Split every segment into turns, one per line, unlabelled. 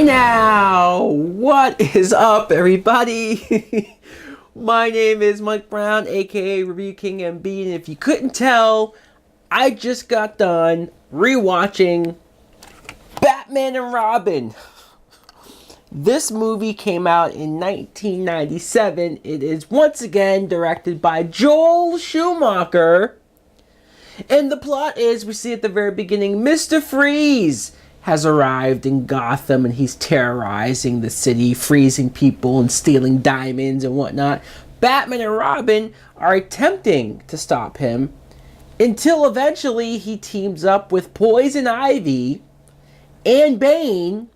now! What is up, everybody? My name is Mike Brown, aka ReviewKingMB, and if you couldn't tell, I just got done rewatching Batman and Robin. This movie came out in 1997. It is once again directed by Joel Schumacher. And the plot is, we see at the very beginning, Mr. Freeze has arrived in Gotham and he's terrorizing the city, freezing people and stealing diamonds and whatnot. Batman and Robin are attempting to stop him until eventually he teams up with Poison Ivy and Bane.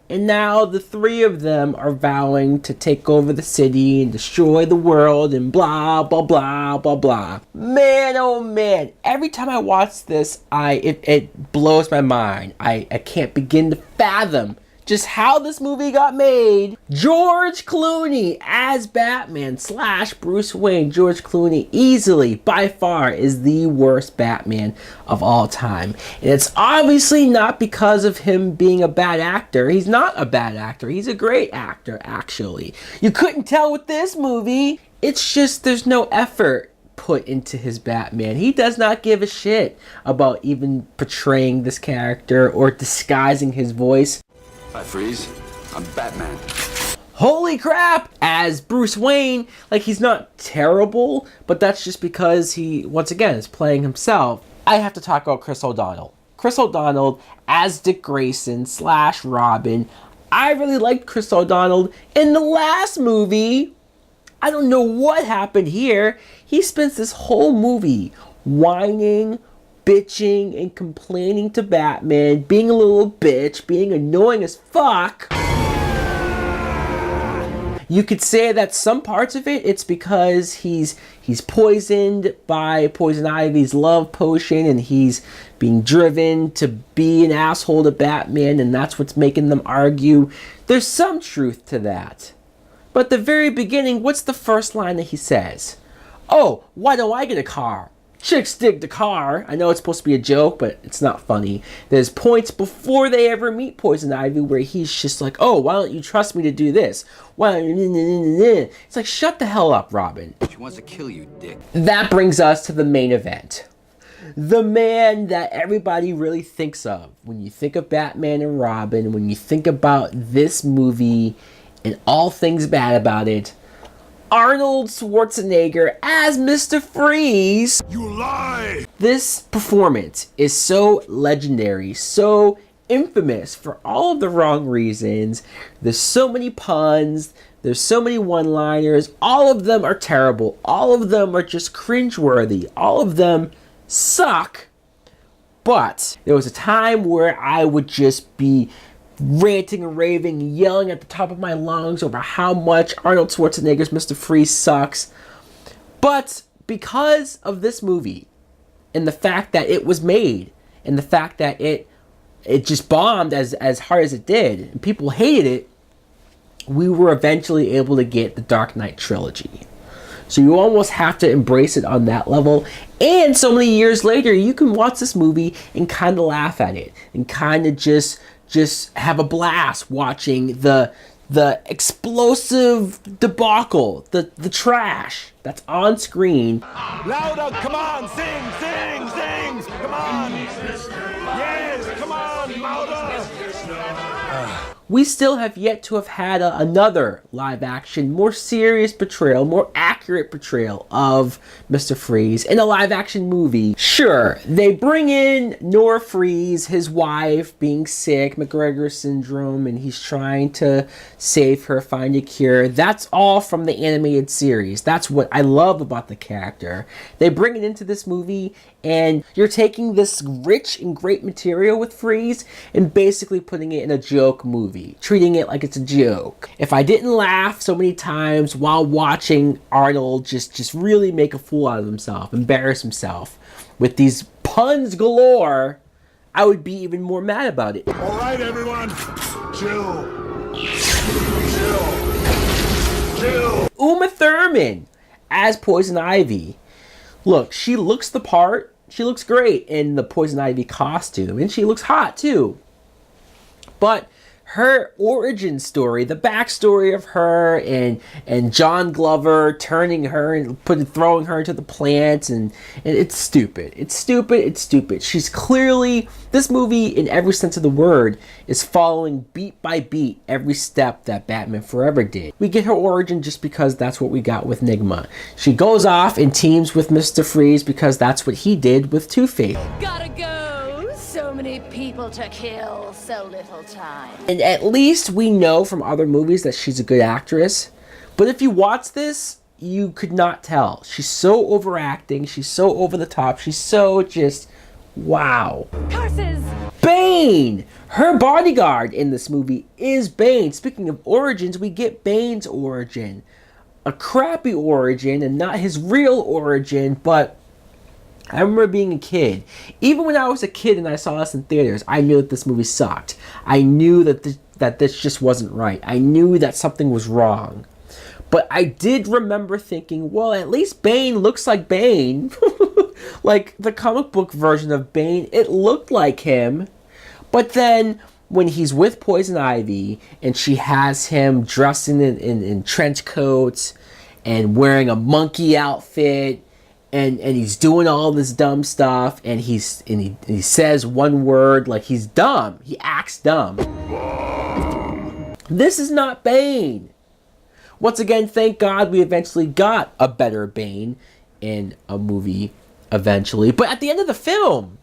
And now the three of them are vowing to take over the city and destroy the world and blah, blah, blah, blah, blah. Man, oh man. Every time I watch this, it blows my mind. I can't begin to fathom just how this movie got made. George Clooney as Batman / Bruce Wayne. George Clooney easily, by far, is the worst Batman of all time. And it's obviously not because of him being a bad actor. He's not a bad actor. He's a great actor, actually. You couldn't tell with this movie. It's just there's no effort put into his Batman. He does not give a shit about even portraying this character or disguising his voice.
Hi, Freeze. I'm Batman.
Holy crap! As Bruce Wayne, like, he's not terrible, but that's just because he, once again, is playing himself. I have to talk about Chris O'Donnell. Chris O'Donnell as Dick Grayson / Robin. I really liked Chris O'Donnell in the last movie. I don't know what happened here. He spends this whole movie whining, bitching and complaining to Batman, being a little bitch, being annoying as fuck. You could say that some parts of it's because he's poisoned by Poison Ivy's love potion and he's being driven to be an asshole to Batman, and that's what's making them argue. There's some truth to that. But at the very beginning, what's the first line that he says? Oh, why don't I get a car? Chicks dig the car. I know it's supposed to be a joke, but it's not funny. There's points before they ever meet Poison Ivy where he's just like, oh, why don't you trust me to do this? Why don't you... It's like, shut the hell up, Robin.
She wants to kill you, Dick.
That brings us to the main event. The man that everybody really thinks of when you think of Batman and Robin, when you think about this movie and all things bad about it, Arnold Schwarzenegger as Mr. Freeze.
You lie!
This performance is so legendary, so infamous for all of the wrong reasons. There's so many puns, there's so many one-liners. All of them are terrible. All of them are just cringeworthy. All of them suck. But there was a time where I would just be ranting and raving, yelling at the top of my lungs over how much Arnold Schwarzenegger's Mr. Freeze sucks. But because of this movie, and the fact that it was made, and the fact that it just bombed as hard as it did, and people hated it, we were eventually able to get the Dark Knight trilogy. So you almost have to embrace it on that level. And so many years later, you can watch this movie and kind of laugh at it, and kind of just have a blast watching the explosive debacle, the trash that's on screen.
Louder, come on, sing, come on. Yes, come on, louder.
We still have yet to have had another live action, more serious portrayal, more accurate portrayal of Mr. Freeze in a live action movie. Sure, they bring in Nora Freeze, his wife, being sick, McGregor syndrome, and he's trying to save her, find a cure. That's all from the animated series. That's what I love about the character. They bring it into this movie, and you're taking this rich and great material with Freeze and basically putting it in a joke movie, treating it like it's a joke. If I didn't laugh so many times while watching Arnold just really make a fool out of himself, embarrass himself with these puns galore, I would be even more mad about it.
All right, everyone, chill.
Uma Thurman as Poison Ivy. Look, she looks the part. She looks great in the Poison Ivy costume, and she looks hot too. But her origin story, the backstory of her and John Glover turning her and throwing her into the plant, and it's stupid. It's stupid. It's stupid. She's clearly, this movie in every sense of the word is following beat by beat every step that Batman Forever did. We get her origin just because that's what we got with Nigma. She goes off and teams with Mr. Freeze because that's what he did with Two-Face.
Gotta go! So many people to kill, so little time.
And at least we know from other movies that she's a good actress. But if you watch this, you could not tell. She's so overacting. She's so over the top. She's so just, wow.
Curses!
Bane! Her bodyguard in this movie is Bane. Speaking of origins, we get Bane's origin. A crappy origin and not his real origin, but I remember being a kid. Even when I was a kid and I saw this in theaters, I knew that this movie sucked. I knew that this just wasn't right. I knew that something was wrong. But I did remember thinking, well, at least Bane looks like Bane. Like the comic book version of Bane, it looked like him. But then when he's with Poison Ivy and she has him dressed in trench coats and wearing a monkey outfit, and he's doing all this dumb stuff, and he says one word, like he's dumb. He acts dumb. This is not Bane. Once again, thank God we eventually got a better Bane in a movie eventually. But at the end of the film,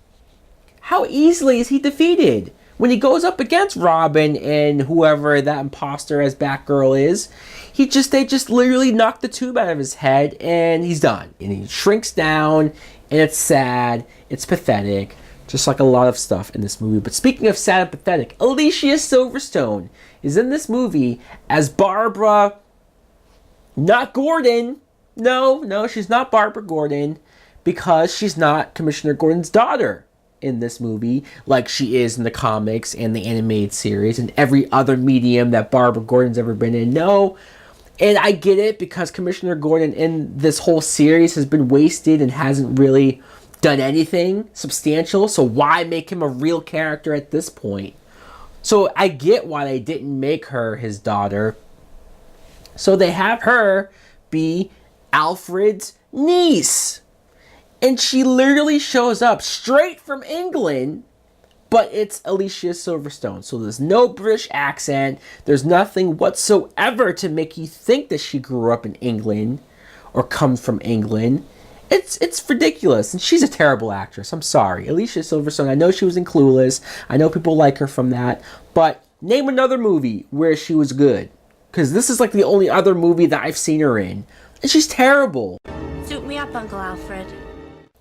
how easily is he defeated? When he goes up against Robin and whoever that imposter as Batgirl is, they just literally knock the tube out of his head and he's done. And he shrinks down and it's sad, it's pathetic, just like a lot of stuff in this movie. But speaking of sad and pathetic, Alicia Silverstone is in this movie as Barbara, not Gordon. No, she's not Barbara Gordon, because she's not Commissioner Gordon's daughter in this movie like she is in the comics and the animated series and every other medium that Barbara Gordon's ever been in. No. And I get it, because Commissioner Gordon in this whole series has been wasted and hasn't really done anything substantial, so why make him a real character at this point? So I get why they didn't make her his daughter. So they have her be Alfred's niece. And she literally shows up straight from England, but it's Alicia Silverstone. So there's no British accent. There's nothing whatsoever to make you think that she grew up in England or comes from England. It's ridiculous. And she's a terrible actress. I'm sorry. Alicia Silverstone, I know she was in Clueless. I know people like her from that. But name another movie where she was good. Because this is like the only other movie that I've seen her in. And she's terrible.
Suit me up, Uncle Alfred.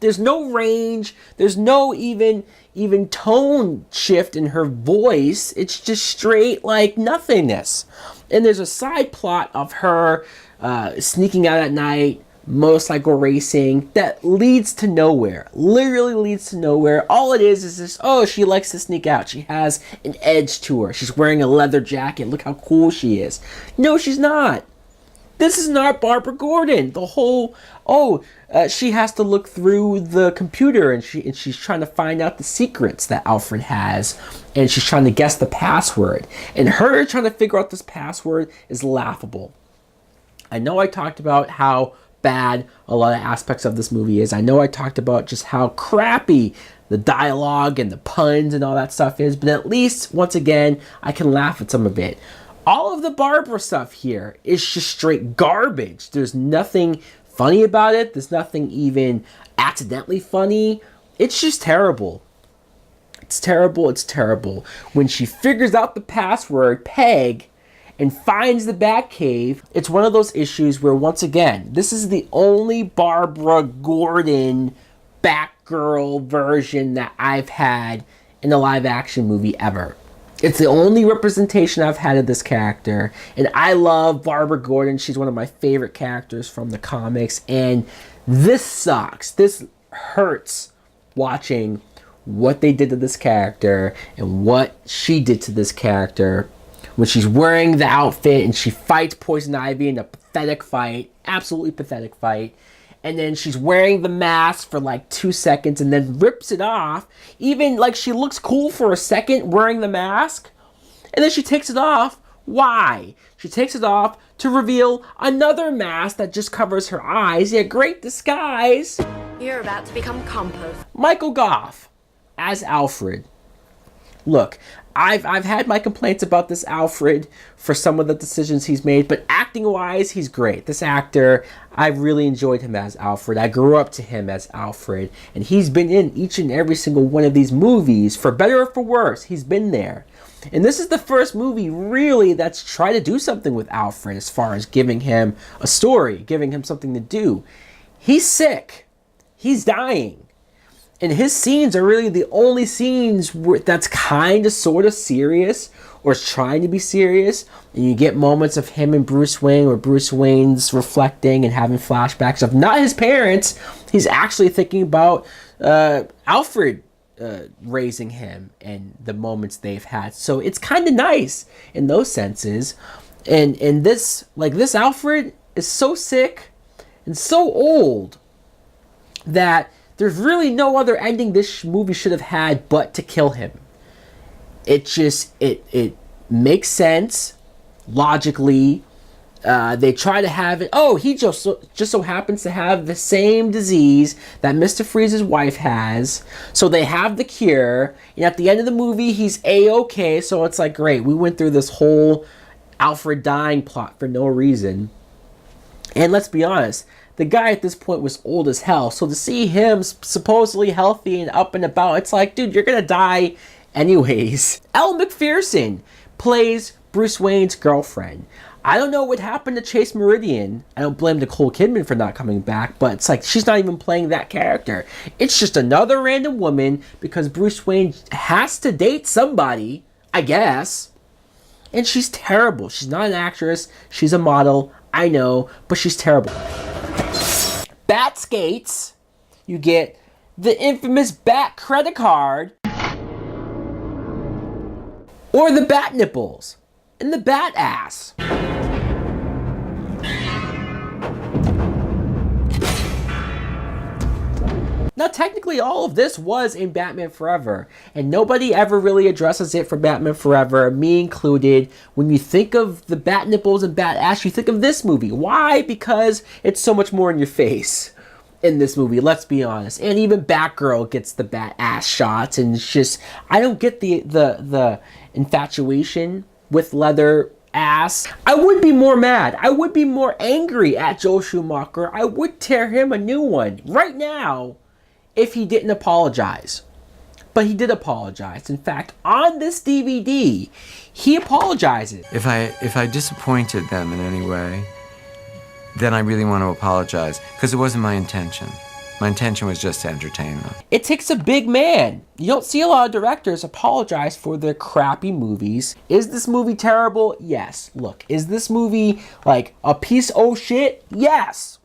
There's no range. There's no even tone shift in her voice. It's just straight like nothingness. And there's a side plot of her sneaking out at night, motorcycle racing, that leads to nowhere. Literally leads to nowhere. All it is this, oh, she likes to sneak out. She has an edge to her. She's wearing a leather jacket. Look how cool she is. No, she's not. This is not Barbara Gordon. The whole, she has to look through the computer and she's trying to find out the secrets that Alfred has, and she's trying to guess the password. And her trying to figure out this password is laughable. I know I talked about how bad a lot of aspects of this movie is. I know I talked about just how crappy the dialogue and the puns and all that stuff is, but at least, once again, I can laugh at some of it. All of the Barbara stuff here is just straight garbage. There's nothing funny about it. There's nothing even accidentally funny. It's just terrible. It's terrible. It's terrible. When she figures out the password, Peg, and finds the Batcave, it's one of those issues where, once again, this is the only Barbara Gordon Batgirl version that I've had in a live-action movie ever. It's the only representation I've had of this character, and I love Barbara Gordon. She's one of my favorite characters from the comics, and this sucks. This hurts watching what they did to this character and what she did to this character when she's wearing the outfit and she fights Poison Ivy in a pathetic fight, absolutely pathetic fight. And then she's wearing the mask for like 2 seconds and then rips it off. Even like she looks cool for a second wearing the mask. And And then she takes it off. Why? She takes it off to reveal another mask that just covers her eyes. Yeah, great disguise.
You're about to become compost.
Michael Gough as Alfred. Look, I've had my complaints about this Alfred for some of the decisions he's made, but acting-wise, he's great. This actor, I really enjoyed him as Alfred. I grew up to him as Alfred, and he's been in each and every single one of these movies, for better or for worse. He's been there. And this is the first movie, really, that's tried to do something with Alfred as far as giving him a story, giving him something to do. He's sick. He's dying. And his scenes are really the only scenes that's kind of sort of serious or is trying to be serious. And you get moments of him and Bruce Wayne where Bruce Wayne's reflecting and having flashbacks of not his parents. He's actually thinking about Alfred raising him and the moments they've had. So it's kind of nice in those senses. And this Alfred is so sick and so old that there's really no other ending this movie should have had but to kill him. It makes sense logically. They try to have it. Oh, he just so happens to have the same disease that Mr. Freeze's wife has. So they have the cure. And at the end of the movie, he's A-okay. So it's like, great. We went through this whole Alfred dying plot for no reason. And let's be honest, the guy at this point was old as hell. So to see him supposedly healthy and up and about, it's like, dude, you're going to die anyways. Elle Macpherson plays Bruce Wayne's girlfriend. I don't know what happened to Chase Meridian. I don't blame Nicole Kidman for not coming back, but it's like she's not even playing that character. It's just another random woman because Bruce Wayne has to date somebody, I guess. And she's terrible. She's not an actress. She's a model. I know, but she's terrible. Bat skates. You get the infamous Bat credit card. Or the Bat nipples. And the Bat ass. Now, technically, all of this was in Batman Forever, and nobody ever really addresses it for Batman Forever, me included. When you think of the Bat nipples and Bat ass, you think of this movie. Why? Because it's so much more in your face in this movie, let's be honest. And even Batgirl gets the Bat ass shots, and it's just, I don't get the infatuation with leather ass. I would be more mad. I would be more angry at Joel Schumacher. I would tear him a new one right now if he didn't apologize. But he did apologize. In fact, on this DVD, he apologizes.
If I disappointed them in any way, then I really want to apologize, because it wasn't my intention. My intention was just to entertain them.
It takes a big man. You don't see a lot of directors apologize for their crappy movies. Is this movie terrible? Yes. Look, is this movie like a piece of shit? Yes.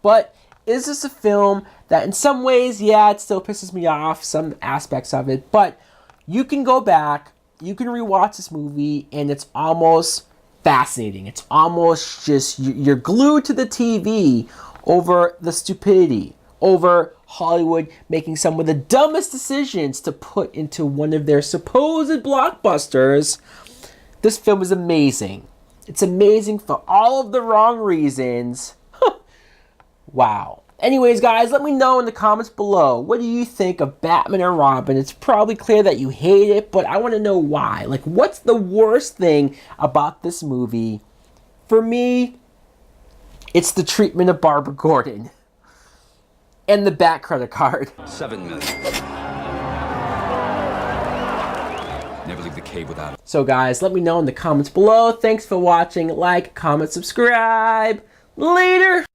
But is this a film that in some ways, yeah, it still pisses me off, some aspects of it, but you can go back, you can rewatch this movie, and it's almost fascinating. It's almost just, you're glued to the TV over the stupidity, over Hollywood making some of the dumbest decisions to put into one of their supposed blockbusters. This film is amazing. It's amazing for all of the wrong reasons. Wow. Anyways, guys, let me know in the comments below. What do you think of Batman and Robin? It's probably clear that you hate it, but I want to know why. Like, what's the worst thing about this movie? For me, it's the treatment of Barbara Gordon. And the Bat credit card.
$7 million. Never leave the cave without it.
So, guys, let me know in the comments below. Thanks for watching. Like, comment, subscribe. Later!